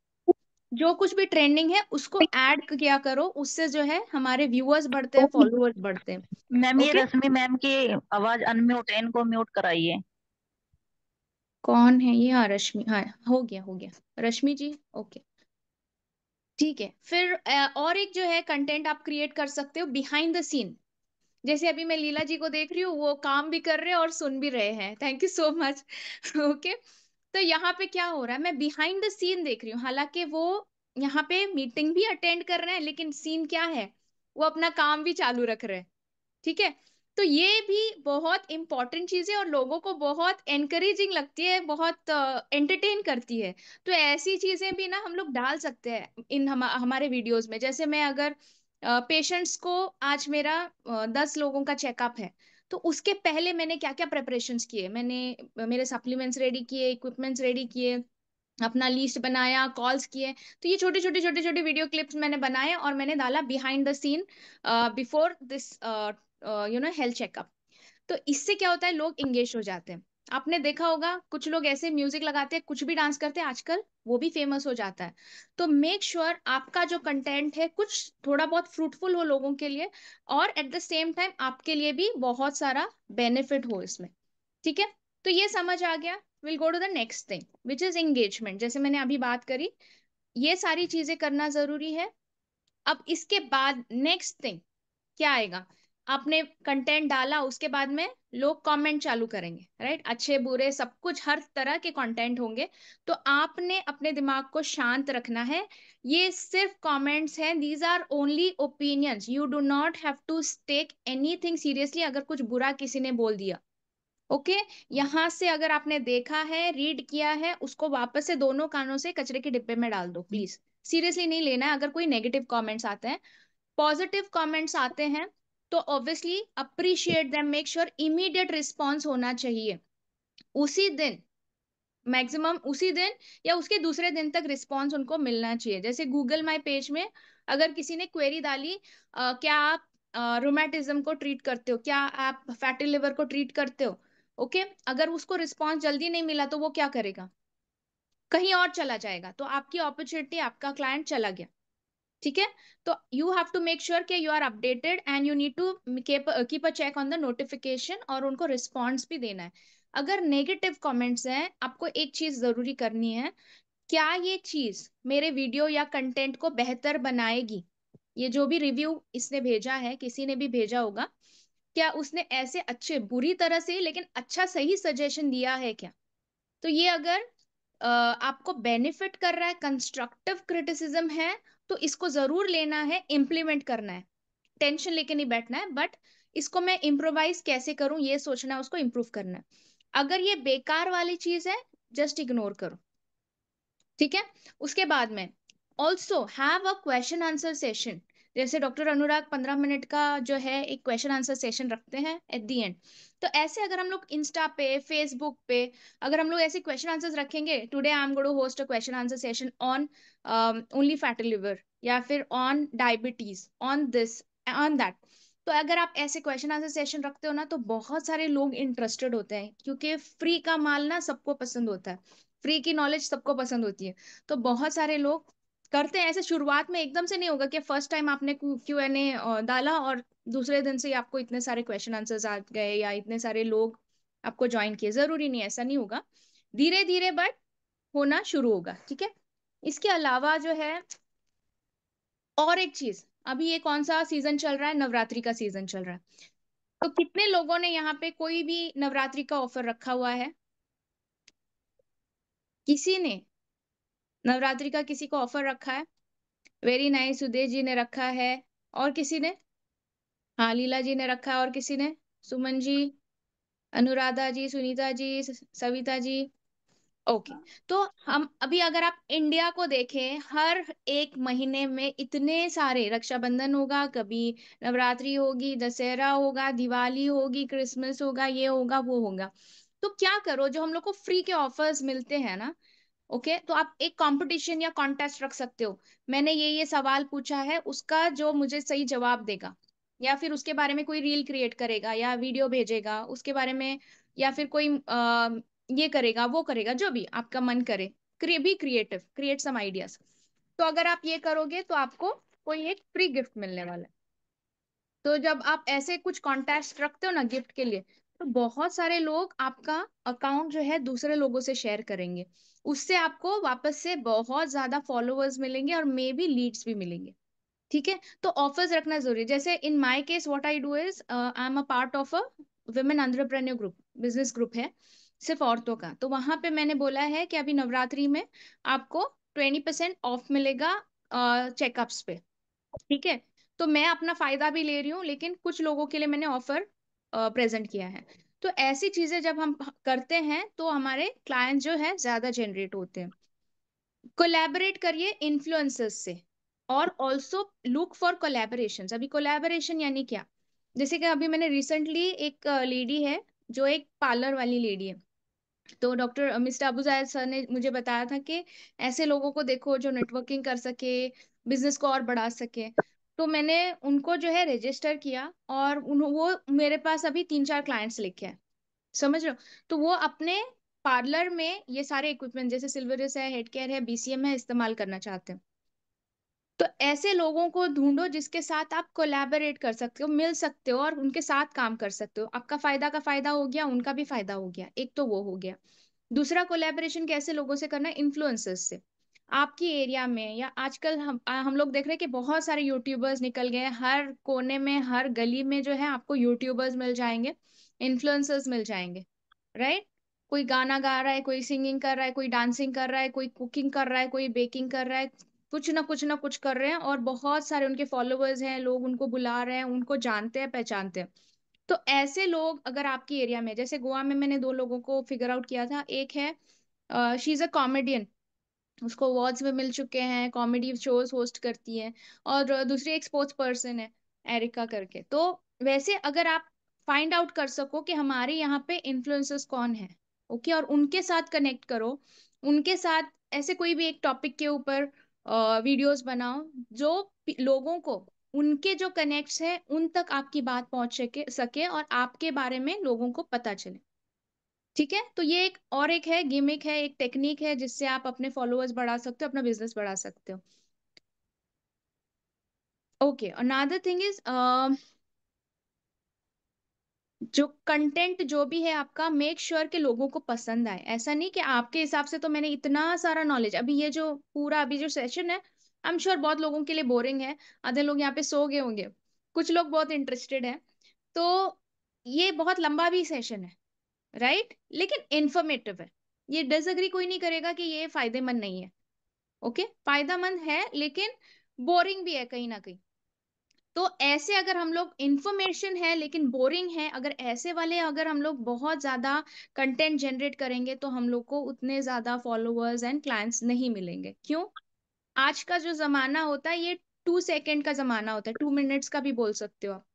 जो कुछ भी ट्रेंडिंग है उसको ऐड किया करो। उससे जो है हमारे व्यूअर्स बढ़ते हैं, फॉलोअर्स बढ़ते हैं। मैम ये ओके। रश्मि मैम की आवाज अनम्यूट है, इनको म्यूट कराइए। कौन है ये? हाँ रश्मि, हाँ हो गया हो गया, रश्मि जी। ओके ठीक है। फिर और एक जो है कंटेंट आप क्रिएट कर सकते हो बिहाइंड द सीन। जैसे अभी मैं लीला जी को देख रही हूँ, वो काम भी कर रहे हैं और सुन भी रहे हैं, thank you so much. Okay. तो यहाँ पे क्या हो रहा है, मैं बिहाइंड द सीन देख रही हूँ। हालांकि वो यहाँ पे मीटिंग भी अटेंड कर रहे हैं, लेकिन सीन क्या है, वो अपना काम भी चालू रख रहे हैं। ठीक है। तो ये भी बहुत इंपॉर्टेंट चीज है और लोगों को बहुत एनकरेजिंग लगती है, बहुत एंटरटेन करती है। तो ऐसी चीजें भी ना हम लोग डाल सकते हैं इन हमारे वीडियोस में। जैसे मैं अगर पेशेंट्स को, आज मेरा 10 लोगों का चेकअप है, तो उसके पहले मैंने क्या क्या प्रिपरेशंस किए, मैंने मेरे सप्लीमेंट्स रेडी किए, इक्विपमेंट्स रेडी किए, अपना लिस्ट बनाया, कॉल्स किए। तो ये छोटे छोटे वीडियो क्लिप्स मैंने बनाए और मैंने डाला behind the seen before this health checkup. तो इससे क्या होता है, लोग इंगेज हो जाते हैं। आपने देखा होगा कुछ लोग ऐसे म्यूजिक लगाते हैं, कुछ भी डांस करते हैं आजकल, वो भी फेमस हो जाता है। तो मेक श्योर आपका जो कंटेंट है कुछ थोड़ा बहुत फ्रूटफुल हो लोगों के लिए, और एट द सेम टाइम आपके लिए भी बहुत सारा बेनिफिट हो इसमें। ठीक है। तो ये समझ आ गया। Will go to the next thing which is engagement. जैसे मैंने अभी बात करी, ये सारी चीजें करना जरूरी है। अब इसके बाद नेक्स्ट थिंग क्या आएगा, आपने कंटेंट डाला, उसके बाद में लोग कमेंट चालू करेंगे, राइट? अच्छे बुरे सब कुछ, हर तरह के कंटेंट होंगे। तो आपने अपने दिमाग को शांत रखना है। ये सिर्फ कमेंट्स हैं, these are only opinions, you do not have to take anything seriously. अगर कुछ बुरा किसी ने बोल दिया, ओके, यहां से अगर आपने देखा है, रीड किया है, उसको वापस से दोनों कानों से कचरे के डिब्बे में डाल दो प्लीज। सीरियसली नहीं लेना है। अगर कोई नेगेटिव कमेंट्स आते हैं, पॉजिटिव कमेंट्स आते हैं, तो obviously appreciate them, make sure immediate response होना चाहिए उसी दिन, मैक्सिमम उसी दिन या उसके दूसरे दिन तक रिस्पॉन्स उनको मिलना चाहिए। जैसे गूगल माई पेज में अगर किसी ने क्वेरी डाली, क्या आप रोमेटिज्म को ट्रीट करते हो, क्या आप फैटी लिवर को ट्रीट करते हो, ओके, अगर उसको रिस्पॉन्स जल्दी नहीं मिला तो वो क्या करेगा, कहीं और चला जाएगा। तो आपकी अपॉर्चुनिटी, आपका क्लाइंट चला गया। ठीक है। तो you have to make sure कि you are updated and you need to keep a check on the notification, और उनको रिस्पॉन्स भी देना है। अगर नेगेटिव कमेंट्स हैं, आपको एक चीज जरूरी करनी है, क्या ये चीज मेरे वीडियो या कंटेंट को बेहतर बनाएगी? ये जो भी रिव्यू इसने भेजा है, किसी ने भी भेजा होगा, क्या उसने ऐसे अच्छे बुरी तरह से लेकिन अच्छा सही सजेशन दिया है क्या? तो ये अगर आपको बेनिफिट कर रहा है, कंस्ट्रक्टिव क्रिटिसिज्म है, तो इसको जरूर लेना है, इम्प्लीमेंट करना है, टेंशन लेके नहीं बैठना है, बट इसको मैं इम्प्रोवाइज कैसे करूं ये सोचना है, उसको इम्प्रूव करना है। अगर ये बेकार वाली चीज है, जस्ट इग्नोर करो, ठीक है। उसके बाद में also have a question answer session. जैसे डॉक्टर अनुराग 15 मिनट का जो है एक क्वेश्चन आंसर सेशन रखते हैं एट दी एंड। तो ऐसे अगर हम लोग इंस्टा पे, फेसबुक पे अगर हम लोग ऐसे क्वेश्चन आंसर्स रखेंगे, today I am going to host a question answer session on only fatty liver, या फिर on diabetes, on this, on that. तो अगर आप ऐसे क्वेश्चन आंसर सेशन रखते हो ना, तो बहुत सारे लोग इंटरेस्टेड होते हैं, क्योंकि फ्री का माल ना सबको पसंद होता है, फ्री की नॉलेज सबको पसंद होती है। तो बहुत सारे लोग करते हैं ऐसे। शुरुआत में एकदम से नहीं होगा कि फर्स्ट टाइम आपने Q&A डाला और दूसरे दिन से ही आपको इतने सारे क्वेश्चन आंसर्स आ गए या इतने सारे लोग आपको ज्वाइन किए, जरूरी नहीं, ऐसा नहीं होगा, धीरे धीरे बट होना शुरू होगा, ठीक है। इसके अलावा जो है और एक चीज, अभी ये कौन सा सीजन चल रहा है? नवरात्रि का सीजन चल रहा है। तो कितने लोगों ने यहाँ पे कोई भी नवरात्रि का ऑफर रखा हुआ है? किसी ने नवरात्रि का किसी को ऑफर रखा है? वेरी नाइस, सुदेश जी ने रखा है। और किसी ने? हाँ, लीला जी ने रखा है। और किसी ने? सुमन जी, अनुराधा जी, सुनीता जी, सविता जी। ओके। तो हम अभी अगर आप इंडिया को देखें, हर एक महीने में इतने सारे, रक्षाबंधन होगा, कभी नवरात्रि होगी, दशहरा होगा, दिवाली होगी, क्रिसमस होगा, ये होगा, वो होगा। तो क्या करो, जो हम लोग को फ्री के ऑफर्स मिलते हैं ना, ओके, तो आप एक कंपटीशन या कॉन्टेस्ट रख सकते हो। मैंने ये सवाल पूछा है, उसका जो मुझे सही जवाब देगा, या फिर उसके बारे में कोई रील क्रिएट करेगा या वीडियो भेजेगा उसके बारे में, या फिर कोई ये करेगा वो करेगा, जो भी आपका मन करे, be creative, create some ideas. तो अगर आप ये करोगे तो आपको कोई एक फ्री गिफ्ट मिलने वाला है। तो जब आप ऐसे कुछ कॉन्टेस्ट रखते हो ना गिफ्ट के लिए, तो बहुत सारे लोग आपका अकाउंट जो है दूसरे लोगों से शेयर करेंगे, उससे आपको वापस से बहुत ज्यादा फॉलोअर्स मिलेंगे और मे बी लीड्स भी मिलेंगे, ठीक है। तो ऑफर्स रखना जरूरी है। जैसे in my case what I do is, I am a part of a women entrepreneur group, business group है सिर्फ औरतों का। तो वहां पे मैंने बोला है कि अभी नवरात्रि में आपको 20% ऑफ मिलेगा चेकअप्स पे, ठीक है। तो मैं अपना फायदा भी ले रही हूँ, लेकिन कुछ लोगों के लिए मैंने ऑफर प्रेजेंट किया है। तो ऐसी चीजें जब हम करते हैं तो हमारे क्लाइंट जो है ज्यादा जनरेट होते हैं। कोलैबोरेट करिए इन्फ्लुएंसर्स से, और ऑल्सो लुक फॉर कोलैबोरेशन। अभी कोलैबोरेशन यानी क्या? जैसे कि अभी मैंने रिसेंटली एक लेडी है, जो एक पार्लर वाली लेडी है, तो डॉक्टर मिस्टर अबू जायद सर ने मुझे बताया था कि ऐसे लोगों को देखो जो नेटवर्किंग कर सके, बिजनेस को और बढ़ा सके। तो मैंने उनको जो है रजिस्टर किया, और वो मेरे पास अभी 3-4 क्लाइंट्स लेके आए, समझ रहे हो। तो वो अपने पार्लर में ये सारे इक्विपमेंट, जैसे सिल्वरिस है, हेड केयर है, BCM है, इस्तेमाल करना चाहते हैं। तो ऐसे लोगों को ढूंढो जिसके साथ आप कोलैबोरेट कर सकते हो, मिल सकते हो और उनके साथ काम कर सकते हो। आपका फायदा का फायदा हो गया, उनका भी फायदा हो गया, एक तो वो हो गया। दूसरा कोलैबोरेशन कैसे लोगों से करना है? इन्फ्लुएंसर्स से। आपकी एरिया में या आजकल हम लोग देख रहे हैं कि बहुत सारे यूट्यूबर्स निकल गए हैं, हर कोने में, हर गली में जो है आपको यूट्यूबर्स मिल जाएंगे, इन्फ्लुएंसर्स मिल जाएंगे, राइट। कोई गाना गा रहा है, कोई सिंगिंग कर रहा है, कोई डांसिंग कर रहा है, कोई कुकिंग कर रहा है, कोई बेकिंग कर रहा है, कुछ ना कुछ कर रहे हैं, और बहुत सारे उनके फॉलोअर्स हैं, लोग उनको बुला रहे हैं, उनको जानते हैं, पहचानते हैं। तो ऐसे लोग अगर आपकी एरिया में, जैसे गोवा में मैंने 2 लोगों को फिगर आउट किया था। एक है, शी इज अ कॉमेडियन, उसको अवार्ड्स भी मिल चुके हैं, कॉमेडी शोज होस्ट करती है। और दूसरी एक स्पोर्ट्स पर्सन है, एरिका करके। तो वैसे अगर आप फाइंड आउट कर सको कि हमारे यहाँ पे इन्फ्लुएंसर्स कौन है, ओके, और उनके साथ कनेक्ट करो, उनके साथ ऐसे कोई भी एक टॉपिक के ऊपर वीडियोस बनाओ, जो लोगों को, उनके जो कनेक्ट्स हैं उन तक आपकी बात पहुंच सके और आपके बारे में लोगों को पता चले, ठीक है। तो ये एक और एक है, गिमिक है, एक टेक्निक है, जिससे आप अपने फॉलोअर्स बढ़ा सकते हो, अपना बिजनेस बढ़ा सकते हो। ओके, अनदर थिंग इज, जो कंटेंट जो भी है आपका, मेक श्योर कि लोगों को पसंद आए। ऐसा नहीं कि आपके हिसाब से तो मैंने इतना सारा नॉलेज, अभी ये जो पूरा अभी जो सेशन है, आई एम श्योर बहुत लोगों के लिए बोरिंग है, आधे लोग यहाँ पे सो गए होंगे, कुछ लोग बहुत इंटरेस्टेड है। तो ये बहुत लंबा भी सेशन है, राइट, लेकिन इंफॉर्मेटिव है। ये डिसएग्री कोई नहीं करेगा कि ये फायदेमंद नहीं है। ओके, फायदेमंद है लेकिन बोरिंग भी है कहीं ना कहीं। तो ऐसे अगर हम लोग, इंफॉर्मेशन है लेकिन बोरिंग है, अगर ऐसे वाले अगर हम लोग बहुत ज्यादा कंटेंट जनरेट करेंगे तो हम लोग को उतने ज्यादा फॉलोअर्स एंड क्लाइंट्स नहीं मिलेंगे। क्यों? आज का जो जमाना होता है ये 2 सेकेंड का जमाना होता है, 2 मिनट्स का भी बोल सकते हो आप।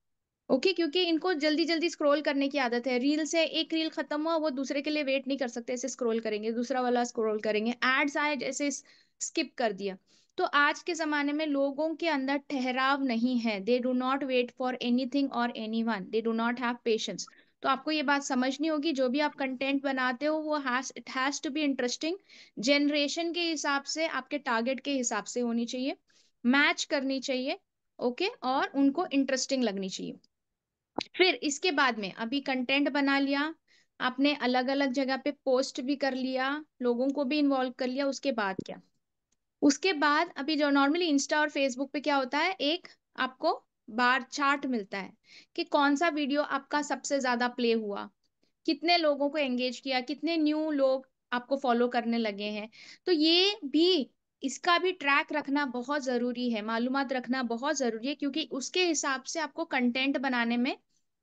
ओके, क्योंकि इनको जल्दी जल्दी स्क्रॉल करने की आदत है। रील से एक रील खत्म हुआ, वो दूसरे के लिए वेट नहीं कर सकते, ऐसे स्क्रॉल करेंगे, दूसरा वाला स्क्रॉल करेंगे, एड्स आए जैसे स्किप कर दिया। तो आज के जमाने में लोगों के अंदर ठहराव नहीं है, they do not wait for anything और anyone, they do not have patience. तो आपको ये बात समझनी होगी, जो भी आप कंटेंट बनाते हो वो it has to be interesting, generation के हिसाब से, आपके टारगेट के हिसाब से होनी चाहिए, मैच करनी चाहिए। ओके, और उनको इंटरेस्टिंग लगनी चाहिए। फिर इसके बाद में, अभी कंटेंट बना लिया आपने, अलग अलग जगह पे पोस्ट भी कर लिया, लोगों को भी इन्वॉल्व कर लिया, उसके बाद क्या? उसके बाद अभी जो नॉर्मली इंस्टा और फेसबुक पे क्या होता है, एक आपको बार चार्ट मिलता है कि कौन सा वीडियो आपका सबसे ज्यादा प्ले हुआ, कितने लोगों को एंगेज किया, कितने न्यू लोग आपको फॉलो करने लगे हैं। तो ये भी, इसका भी ट्रैक रखना बहुत जरूरी है, मालूमात रखना बहुत जरूरी है, क्योंकि उसके हिसाब से आपको कंटेंट बनाने में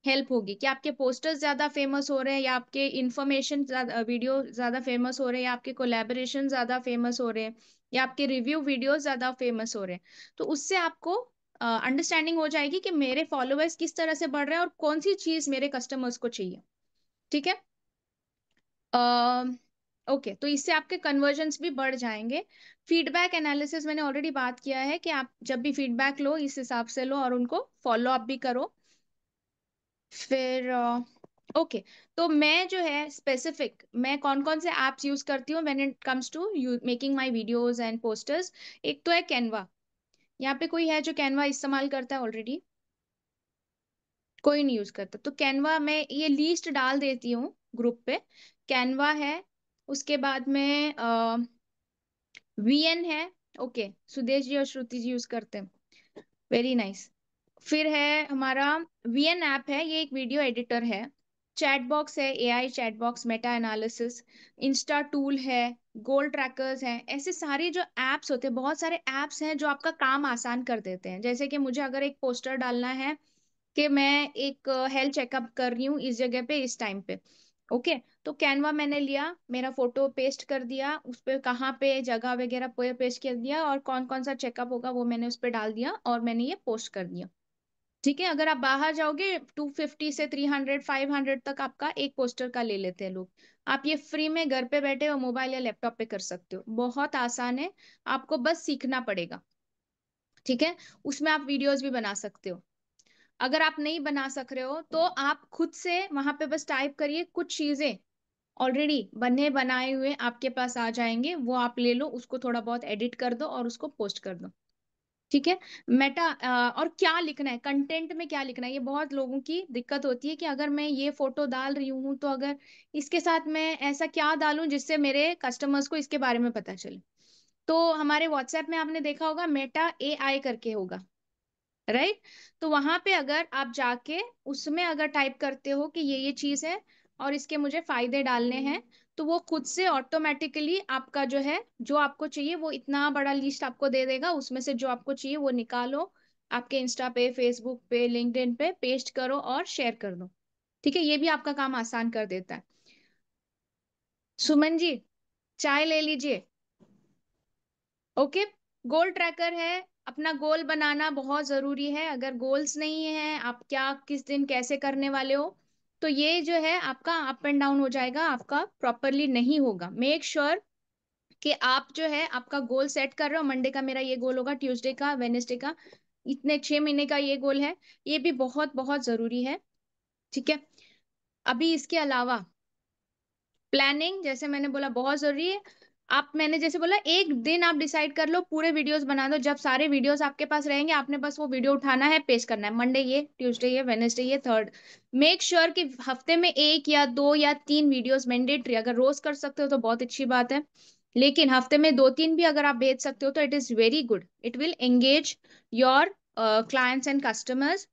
हेल्प होगी कि आपके पोस्टर्स ज्यादा फेमस हो रहे हैं, या आपके इंफॉर्मेशन वीडियो ज्यादा फेमस हो रहे हैं, या आपके कोलैबोरेशन ज्यादा फेमस हो रहे हैं, या आपके रिव्यू वीडियोस ज्यादा फेमस हो रहे हैं। तो उससे आपको अंडरस्टैंडिंग हो जाएगी कि मेरे फॉलोअर्स किस तरह से बढ़ रहे हैं और कौन सी चीज मेरे कस्टमर्स को चाहिए। ठीक है। ओके, तो इससे आपके कन्वर्जन्स भी बढ़ जाएंगे। फीडबैक एनालिसिस मैंने ऑलरेडी बात किया है कि आप जब भी फीडबैक लो इस हिसाब से लो और उनको फॉलो अप भी करो। फिर ओके, तो मैं जो है स्पेसिफिक, मैं कौन कौन से एप्स यूज करती हूँ when it comes to making my videos and posters. एक तो है कैनवा। यहाँ पे कोई है जो कैनवा इस्तेमाल करता है ऑलरेडी? कोई नहीं यूज करता, तो कैनवा मैं ये लिस्ट डाल देती हूँ ग्रुप पे। कैनवा है, उसके बाद में वीएन है। ओके, सुदेश जी और श्रुति जी यूज करते हैं, वेरी नाइस। फिर है हमारा वीएन ऐप है, ये एक वीडियो एडिटर है। चैट बॉक्स है, AI chat box, Meta analysis, Insta tool है, गोल ट्रैकर्स हैं। ऐसे सारे जो एप्स होते हैं, बहुत सारे एप्स हैं जो आपका काम आसान कर देते हैं। जैसे कि मुझे अगर एक पोस्टर डालना है कि मैं एक हेल्थ चेकअप कर रही हूँ इस जगह पे इस टाइम पे, ओके, तो कैनवा मैंने लिया, मेरा फोटो पेस्ट कर दिया उस पे, कहाँ पे जगह वगैरह पेस्ट कर दिया, और कौन कौन सा चेकअप होगा वो मैंने उस पे डाल दिया, और मैंने ये पोस्ट कर दिया। ठीक है। अगर आप बाहर जाओगे 250 से 300 500 तक आपका एक पोस्टर का ले लेते हैं लोग। आप ये फ्री में घर पे बैठे हो मोबाइल या लैपटॉप पे कर सकते हो, बहुत आसान है, आपको बस सीखना पड़ेगा। ठीक है। उसमें आप वीडियोस भी बना सकते हो। अगर आप नहीं बना सक रहे हो तो आप खुद से वहां पे बस टाइप करिए, कुछ चीजें ऑलरेडी बने बनाए हुए आपके पास आ जाएंगे, वो आप ले लो, उसको थोड़ा बहुत एडिट कर दो और उसको पोस्ट कर दो। ठीक है। मेटा और क्या लिखना है कंटेंट में, क्या लिखना है, ये बहुत लोगों की दिक्कत होती है कि अगर मैं ये फोटो डाल रही हूँ तो अगर इसके साथ मैं ऐसा क्या डालूं जिससे मेरे कस्टमर्स को इसके बारे में पता चले। तो हमारे व्हाट्सएप में आपने देखा होगा मेटा एआई करके होगा, राइट। तो वहां पे अगर आप जाके उसमें अगर टाइप करते हो कि ये चीज है और इसके मुझे फायदे डालने हैं, तो वो खुद से ऑटोमेटिकली आपका जो है, जो आपको चाहिए वो इतना बड़ा लिस्ट आपको दे देगा, उसमें से जो आपको चाहिए वो निकालो, आपके इंस्टा पे, फेसबुक पे, लिंक्डइन पे पेस्ट करो और शेयर कर दो। ठीक है, ये भी आपका काम आसान कर देता है। सुमन जी, चाय ले लीजिए। ओके, गोल ट्रैकर है, अपना गोल बनाना बहुत जरूरी है। अगर गोल्स नहीं है, आप क्या किस दिन कैसे करने वाले हो, तो ये जो है आपका अप एंड डाउन हो जाएगा, आपका प्रॉपरली नहीं होगा। मेक श्योर कि आप जो है आपका गोल सेट कर रहे हो, मंडे का मेरा ये गोल होगा, ट्यूसडे का, वेनेसडे का, इतने 6 महीने का ये गोल है, ये भी बहुत बहुत जरूरी है। ठीक है। अभी इसके अलावा प्लानिंग, जैसे मैंने बोला, बहुत जरूरी है। आप, मैंने जैसे बोला, एक दिन आप डिसाइड कर लो, पूरे वीडियोस बना दो। जब सारे वीडियोस आपके पास रहेंगे, आपने बस वो वीडियो उठाना है, पेस्ट करना है। मंडे ये, ट्यूसडे ये, वेनेसडे ये, थर्ड। मेक श्योर कि हफ्ते में 1 या 2 या 3 वीडियोस मैंडेटरी। अगर रोज कर सकते हो तो बहुत अच्छी बात है, लेकिन हफ्ते में 2-3 भी अगर आप भेज सकते हो तो it is very good. It will engage your clients and customers.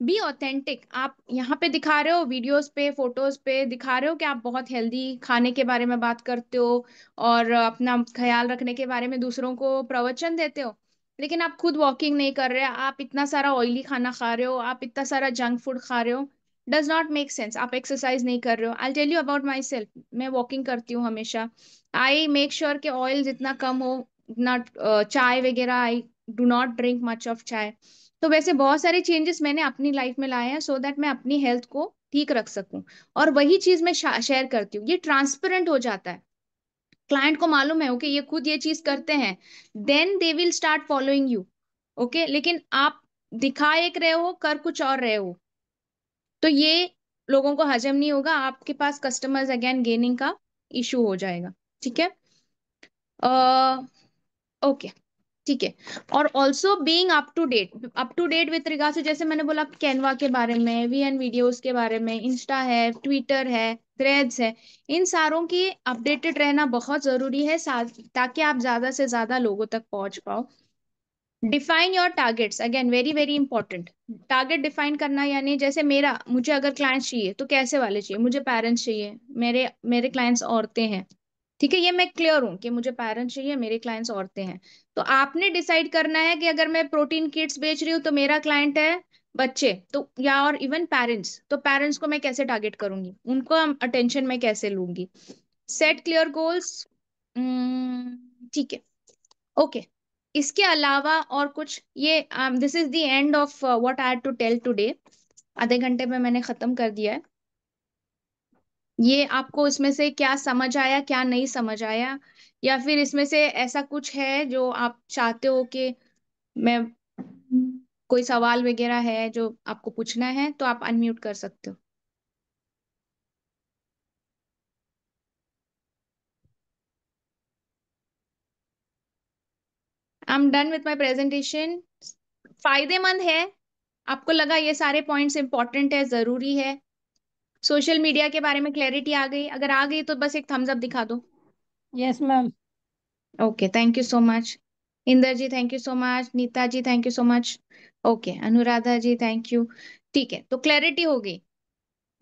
Be authentic. आप यहाँ पे दिखा रहे हो, वीडियोस पे, फोटोज पे दिखा रहे हो कि आप बहुत हेल्दी खाने के बारे में बात करते हो और अपना ख्याल रखने के बारे में दूसरों को प्रवचन देते हो, लेकिन आप खुद वॉकिंग नहीं कर रहे, आप इतना सारा ऑयली खाना खा रहे हो, आप इतना सारा जंक फूड खा रहे हो, डज नॉट मेक सेंस। आप एक्सरसाइज नहीं कर रहे हो। I tell you about myself, मैं वॉकिंग करती हूँ हमेशा। आई मेक श्योर कि ऑयल जितना कम हो, उतना चाय वगैरह, I do not drink much of chai. तो वैसे बहुत सारे चेंजेस मैंने अपनी लाइफ में लाए हैं, सो दैट मैं अपनी हेल्थ को ठीक रख सकूं। और वही चीज मैं शेयर करती हूँ, ये ट्रांसपेरेंट हो जाता है। क्लाइंट को मालूम है, ओके, ये खुद ये चीज करते हैं, then they will start following you. Okay, लेकिन आप दिखा एक रहे हो, कर कुछ और रहे हो, तो ये लोगों को हजम नहीं होगा, आपके पास कस्टमर्स अगेन गेनिंग का इशू हो जाएगा। ठीक है, ओके, ठीक है। और also being up to date with regard से, जैसे मैंने बोला, कैनवा के बारे में, वीएन वीडियोस के बारे में, इंस्टा है, ट्विटर है, थ्रेड्स है, इन सारों की अपडेटेड रहना बहुत जरूरी है, ताकि आप ज्यादा से ज्यादा लोगों तक पहुंच पाओ। Define your targets, again very very important. Target define करना, यानी जैसे मेरा, मुझे अगर क्लाइंट्स चाहिए तो कैसे वाले चाहिए? मुझे पेरेंट्स चाहिए, मेरे मेरे क्लाइंट्स औरतें हैं। ठीक है, ये मैं क्लियर हूँ कि मुझे पेरेंट्स चाहिए, मेरे क्लाइंट्स औरतें हैं। तो आपने डिसाइड करना है कि अगर मैं प्रोटीन किट्स बेच रही हूँ तो मेरा क्लाइंट है बच्चे, तो या और इवन पेरेंट्स, तो पेरेंट्स को मैं कैसे टारगेट करूंगी, उनको अटेंशन में कैसे लूंगी? Set clear goals. ठीक है, ओके। इसके अलावा और कुछ, ये this is the end of what I had to tell today. आधे घंटे में मैंने खत्म कर दिया है। ये आपको इसमें से क्या समझ आया, क्या नहीं समझ आया, या फिर इसमें से ऐसा कुछ है जो आप चाहते हो कि मैं, कोई सवाल वगैरह है जो आपको पूछना है, तो आप अनम्यूट कर सकते हो। I am done with my presentation. फायदेमंद है? आपको लगा ये सारे पॉइंट्स इंपॉर्टेंट है, जरूरी है? सोशल मीडिया के बारे में क्लैरिटी आ गई? अगर आ गई तो बस एक थम्स अप दिखा दो। Yes ma'am. Okay, thank you so much. Inder ji thank you so much, Neeta ji thank you so much, okay, Anuradha ji thank you. ठीक है, तो क्लैरिटी हो गई।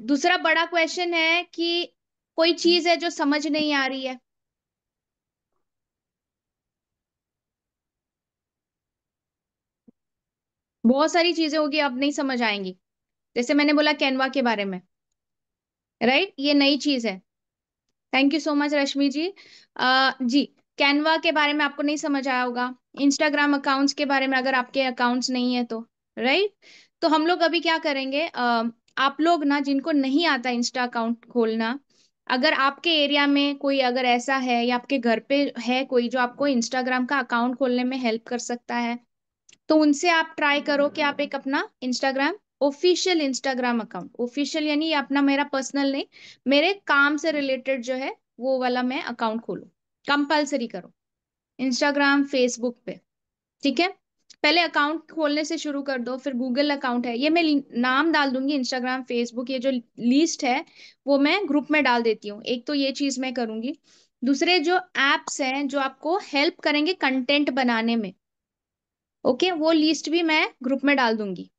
दूसरा बड़ा क्वेश्चन है कि कोई चीज है जो समझ नहीं आ रही है? बहुत सारी चीजें होगी अब नहीं समझ आएंगी, जैसे मैंने बोला कैनवा के बारे में, राइट, ये नई चीज है। Thank you so much Rashmi ji. जी, कैनवा के बारे में आपको नहीं समझ आया होगा। इंस्टाग्राम अकाउंट्स के बारे में, अगर आपके अकाउंट्स नहीं है तो, राइट। तो हम लोग अभी क्या करेंगे, आप लोग ना, जिनको नहीं आता इंस्टा अकाउंट खोलना, अगर आपके एरिया में कोई अगर ऐसा है, या आपके घर पे है कोई जो आपको इंस्टाग्राम का अकाउंट खोलने में हेल्प कर सकता है, तो उनसे आप ट्राई करो कि आप एक अपना Instagram, official Instagram account, official यानी ये अपना, मेरा पर्सनल नहीं, मेरे काम से रिलेटेड जो है वो वाला मैं अकाउंट खोलूं। कंपलसरी करो इंस्टाग्राम, फेसबुक पे। ठीक है, पहले अकाउंट खोलने से शुरू कर दो, फिर गूगल अकाउंट है, ये मैं नाम डाल दूंगी, इंस्टाग्राम, फेसबुक, ये जो लिस्ट है वो मैं ग्रुप में डाल देती हूँ। एक तो ये चीज मैं करूंगी। दूसरे जो एप्स हैं जो आपको हेल्प करेंगे कंटेंट बनाने में, ओके, वो लिस्ट भी मैं ग्रुप में डाल दूंगी।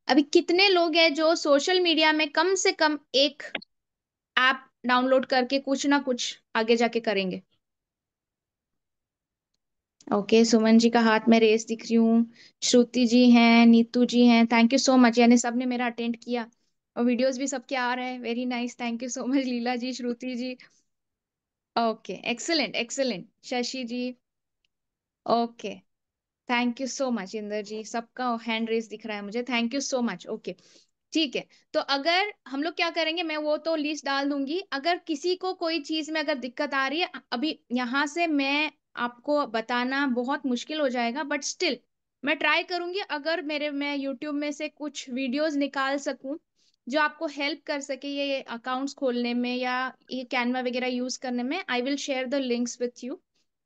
अभी कितने लोग हैं जो सोशल मीडिया में कम से कम एक ऐप डाउनलोड करके कुछ ना कुछ आगे जाके करेंगे? ओके, सुमन जी का हाथ में रेस दिख रही हूँ, श्रुति जी हैं, नीतू जी हैं, थैंक यू सो मच, यानी सबने मेरा अटेंड किया, और वीडियोस भी सबके आ रहे हैं, very nice, thank you so much, Leela ji, Shruti ji, okay, excellent excellent, Shashi ji, okay, thank you so much, Inder ji, सबका हैंड रेस दिख रहा है मुझे, thank you so much, okay. ठीक है, तो अगर हम लोग क्या करेंगे, मैं वो तो लिस्ट डाल दूंगी, अगर किसी को कोई चीज में अगर दिक्कत आ रही है, अभी यहाँ से मैं आपको बताना बहुत मुश्किल हो जाएगा, बट स्टिल मैं ट्राई करूंगी, अगर मेरे मैं यूट्यूब में से कुछ वीडियोस निकाल सकूं जो आपको हेल्प कर सके ये अकाउंट्स खोलने में या ये कैनवा वगैरह यूज करने में, I will share the links with you.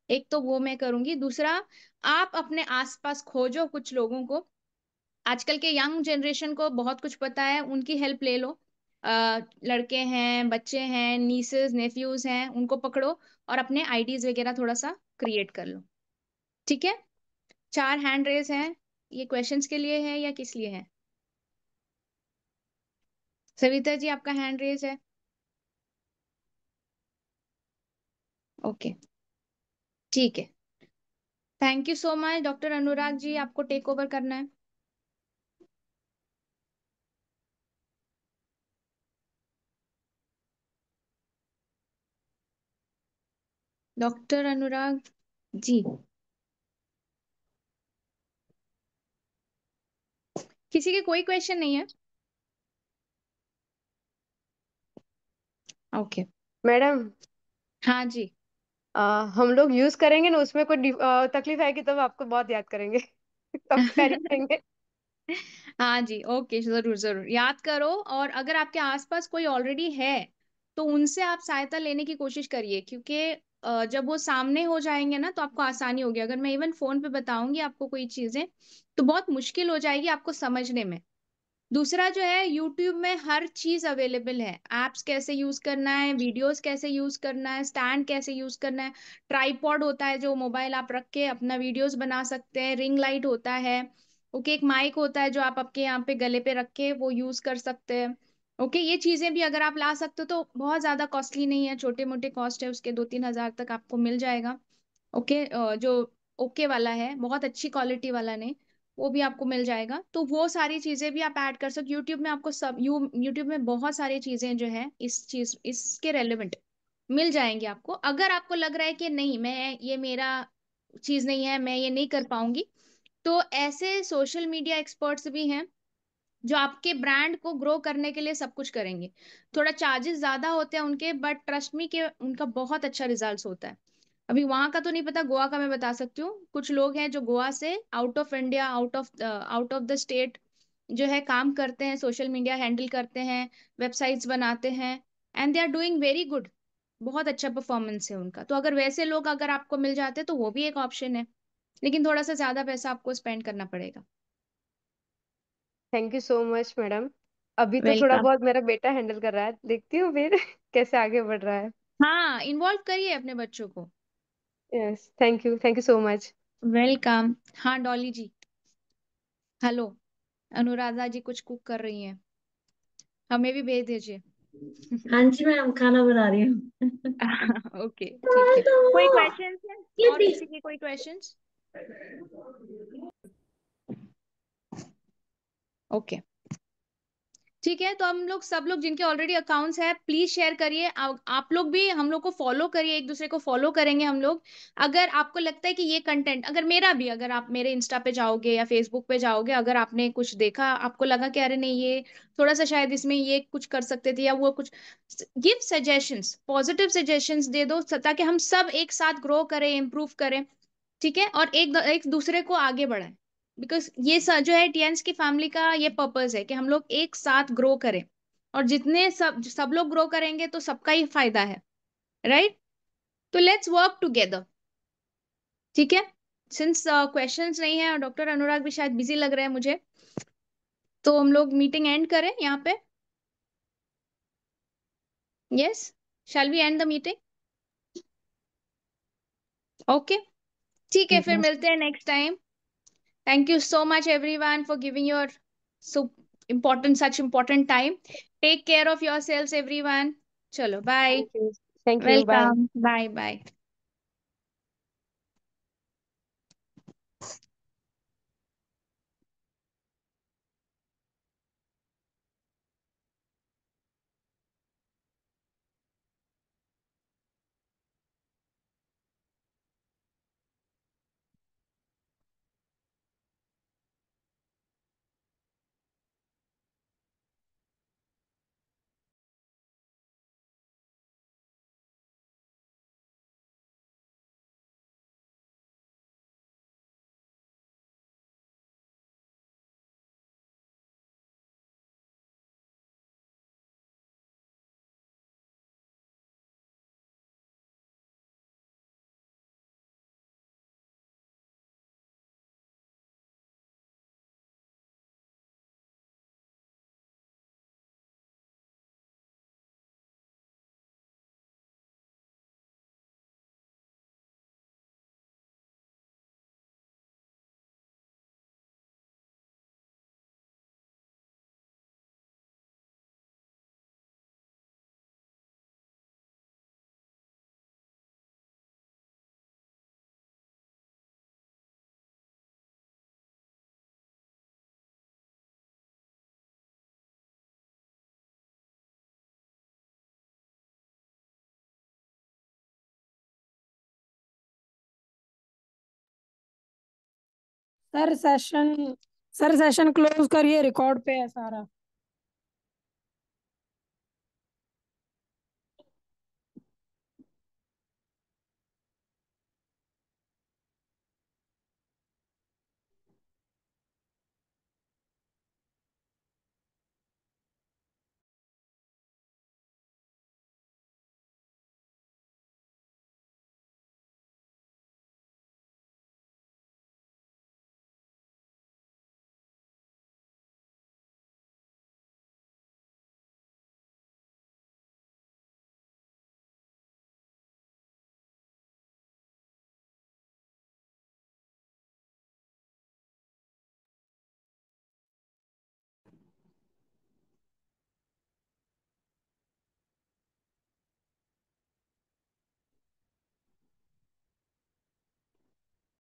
एक तो वो मैं करूंगी, दूसरा आप अपने आसपास खोजो कुछ लोगों को, आजकल के यंग जनरेशन को बहुत कुछ पता है, उनकी हेल्प ले लो। लड़के हैं, बच्चे हैं, नीसेस नेफ्यूज हैं, उनको पकड़ो और अपने आईडीज वगैरह थोड़ा सा क्रिएट कर लो। ठीक है, 4 हैंड रेज हैं, ये क्वेश्चंस के लिए है या किस लिए है? सविता जी आपका हैंड रेज है। ओके, ठीक है। Thank you so much doctor Anurag ji, आपको टेक ओवर करना है। डॉक्टर अनुराग जी, किसी के कोई क्वेश्चन नहीं है? ओके। मैडम, हाँ जी। हम लोग यूज करेंगे ना, उसमें कोई तकलीफ आएगी तब आपको बहुत याद करेंगे। तब क्वेरी करेंगे। हाँ जी, ओके, जरूर जरूर याद करो। और अगर आपके आसपास कोई ऑलरेडी है तो उनसे आप सहायता लेने की कोशिश करिए, क्योंकि जब वो सामने हो जाएंगे ना तो आपको आसानी होगी। अगर मैं इवन फोन पे बताऊंगी आपको कोई चीजें तो बहुत मुश्किल हो जाएगी आपको समझने में। दूसरा जो है, यूट्यूब में हर चीज अवेलेबल है, एप्स कैसे यूज करना है, वीडियोस कैसे यूज करना है, स्टैंड कैसे यूज करना है, ट्राइपॉड होता है जो मोबाइल आप रख के अपना वीडियोस बना सकते हैं, रिंग लाइट होता है, ओके, एक माइक होता है जो आप आपके यहाँ पे गले पे रख के वो यूज कर सकते हैं। ओके, ये चीजें भी अगर आप ला सकते हो तो बहुत ज्यादा कॉस्टली नहीं है, छोटे मोटे कॉस्ट है उसके, 2-3 हजार तक आपको मिल जाएगा। ओके, जो ओके वाला है, बहुत अच्छी क्वालिटी वाला नहीं, वो भी आपको मिल जाएगा। तो वो सारी चीजें भी आप ऐड कर सकते। यूट्यूब में आपको सब यूट्यूब में बहुत सारी चीजें जो है इस चीज इसके रेलेवेंट मिल जाएंगी आपको। अगर आपको लग रहा है कि नहीं, मैं ये मेरा चीज नहीं है, मैं ये नहीं कर पाऊंगी, तो ऐसे सोशल मीडिया एक्सपर्ट्स भी हैं जो आपके ब्रांड को ग्रो करने के लिए सब कुछ करेंगे। थोड़ा चार्जेस ज्यादा होते हैं उनके, बट ट्रस्ट मी कि उनका बहुत अच्छा रिजल्ट्स होता है। अभी वहां का तो नहीं पता, गोवा का मैं बता सकती हूँ। कुछ लोग हैं जो गोवा से out of India, out of the state जो है काम करते हैं, सोशल मीडिया हैंडल करते हैं, वेबसाइट्स बनाते हैं, and they are doing very good. बहुत अच्छा परफॉर्मेंस है उनका। तो अगर वैसे लोग अगर आपको मिल जाते तो वो भी एक ऑप्शन है, लेकिन थोड़ा सा ज्यादा पैसा आपको स्पेंड करना पड़ेगा। Thank you so much madam. अभी तो थोड़ा वेलकम। बहुत मेरा बेटा हैंडल कर रहा है, देखती हूँ फिर कैसे आगे बढ़ रहा है। हाँ, इन्वॉल्व करिए अपने बच्चों को। Yes, thank you so much. Welcome. हाँ डॉली जी, हेलो। अनुराधा जी कुछ कुक कर रही हैं, हमें भी भेज दीजिए। हाँ जी मैम, खाना बना रही हूँ। ओके, ठीक है। कोई क्वेश्चंस है? ये और देख। किसी के कोई क्वेश्चंस? ओके, ठीक है। तो हम लोग सब लोग जिनके ऑलरेडी अकाउंट्स है प्लीज शेयर करिए। आप लोग भी हम लोग को फॉलो करिए, एक दूसरे को फॉलो करेंगे हम लोग। अगर आपको लगता है कि ये कंटेंट, अगर मेरा भी, अगर आप मेरे इंस्टा पे जाओगे या फेसबुक पे जाओगे, अगर आपने कुछ देखा, आपको लगा कि अरे नहीं ये थोड़ा सा शायद इसमें ये कुछ कर सकते थे या वो कुछ, गिव सजेशंस, पॉजिटिव सजेशंस दे दो, ताकि हम सब एक साथ ग्रो करें, इम्प्रूव करें। ठीक है, और एक एक दूसरे को आगे बढ़ाएं। बिकॉज ये जो है टीएंस की फैमिली का ये पर्पस है कि हम लोग एक साथ ग्रो करें, और जितने सब सब लोग ग्रो करेंगे तो सबका ही फायदा है, राइट? तो लेट्स वर्क टुगेदर। ठीक है, सिंस क्वेश्चंस नहीं है और डॉक्टर अनुराग भी शायद बिजी लग रहे हैं मुझे, तो हम लोग मीटिंग एंड करें यहाँ पे। Yes, shall we end the meeting? Okay, ठीक है, फिर मिलते हैं next time. Thank you so much, everyone, for giving your so such important time. Take care of yourselves, everyone. Chalo, bye. Thank you bye. Welcome. Bye, bye. Sir session close करिए, record पे है सारा।